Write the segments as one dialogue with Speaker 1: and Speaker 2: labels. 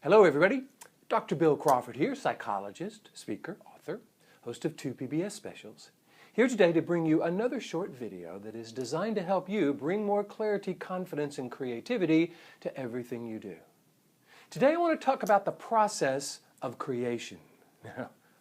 Speaker 1: Hello everybody, Dr. Bill Crawford here, psychologist, speaker, author, host of 2 PBS specials. Here today to bring you another short video that is designed to help you bring more clarity, confidence, and creativity to everything you do. Today I want to talk about the process of creation.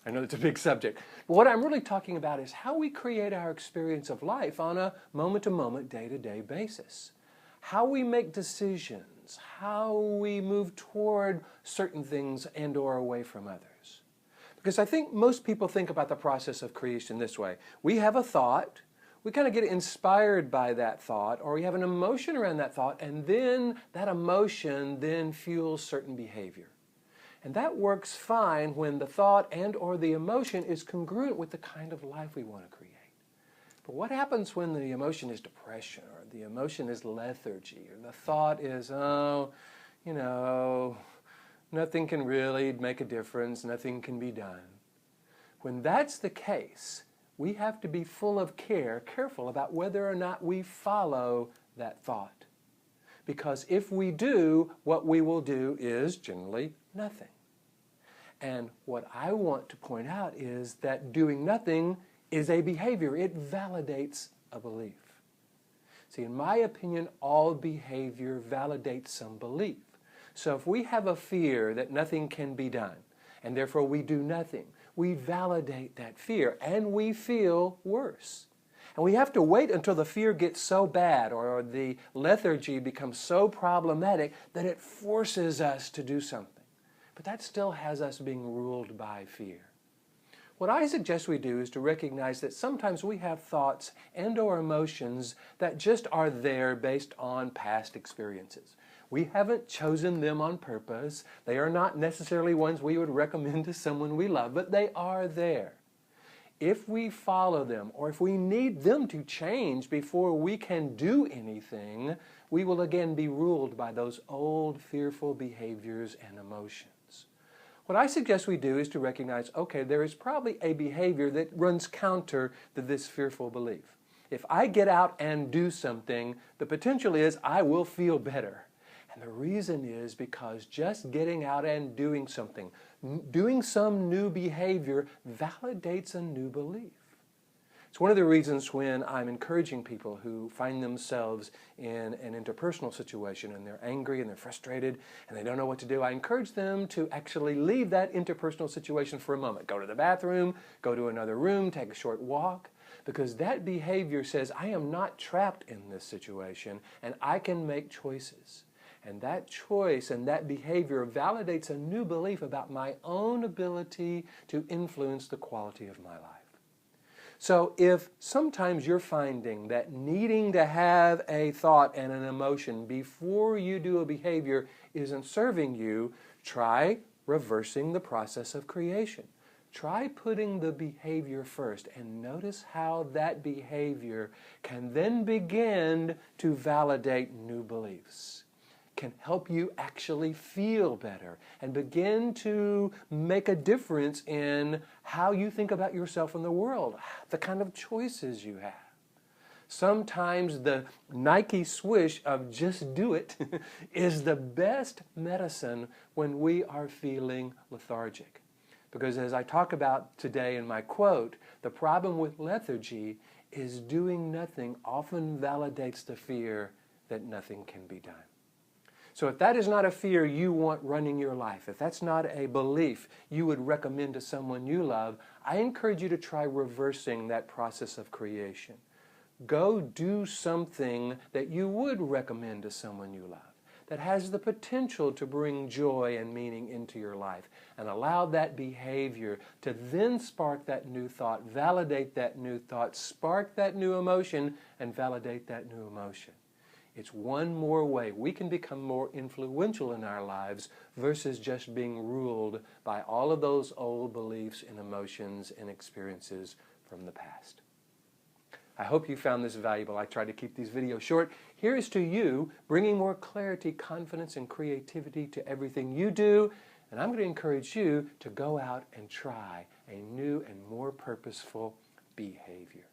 Speaker 1: I know it's a big subject, but what I'm really talking about is how we create our experience of life on a moment-to-moment, day-to-day basis. How we make decisions, how we move toward certain things and or away from others. Because I think most people think about the process of creation this way. We have a thought, we kind of get inspired by that thought, or we have an emotion around that thought, and then that emotion then fuels certain behavior. And that works fine when the thought and or the emotion is congruent with the kind of life we want to create. But what happens when the emotion is depression, or the emotion is lethargy, or the thought is, nothing can really make a difference, nothing can be done. When that's the case, we have to be full of careful about whether or not we follow that thought. Because if we do, what we will do is generally nothing. And what I want to point out is that doing nothing is a behavior. It validates a belief. See, in my opinion, all behavior validates some belief. So if we have a fear that nothing can be done, and therefore we do nothing, we validate that fear, and we feel worse. And we have to wait until the fear gets so bad or the lethargy becomes so problematic that it forces us to do something. But that still has us being ruled by fear. What I suggest we do is to recognize that sometimes we have thoughts and or emotions that just are there based on past experiences. We haven't chosen them on purpose. They are not necessarily ones we would recommend to someone we love, but they are there. If we follow them, or if we need them to change before we can do anything, we will again be ruled by those old fearful behaviors and emotions. What I suggest we do is to recognize, okay, there is probably a behavior that runs counter to this fearful belief. If I get out and do something, the potential is I will feel better. And the reason is because just getting out and doing something, doing some new behavior validates a new belief. It's one of the reasons when I'm encouraging people who find themselves in an interpersonal situation and they're angry and they're frustrated and they don't know what to do, I encourage them to actually leave that interpersonal situation for a moment. Go to the bathroom, go to another room, take a short walk, because that behavior says I am not trapped in this situation and I can make choices. And that choice and that behavior validates a new belief about my own ability to influence the quality of my life. So if sometimes you're finding that needing to have a thought and an emotion before you do a behavior isn't serving you, try reversing the process of creation. Try putting the behavior first and notice how that behavior can then begin to validate new beliefs. Can help you actually feel better and begin to make a difference in how you think about yourself and the world, the kind of choices you have. Sometimes the Nike swish of just do it is the best medicine when we are feeling lethargic. Because as I talk about today in my quote, the problem with lethargy is doing nothing often validates the fear that nothing can be done. So if that is not a fear you want running your life, if that's not a belief you would recommend to someone you love, I encourage you to try reversing that process of creation. Go do something that you would recommend to someone you love, that has the potential to bring joy and meaning into your life, and allow that behavior to then spark that new thought, validate that new thought, spark that new emotion, and validate that new emotion. It's one more way we can become more influential in our lives versus just being ruled by all of those old beliefs and emotions and experiences from the past. I hope you found this valuable. I try to keep these videos short. Here is to you bringing more clarity, confidence, and creativity to everything you do. And I'm going to encourage you to go out and try a new and more purposeful behavior.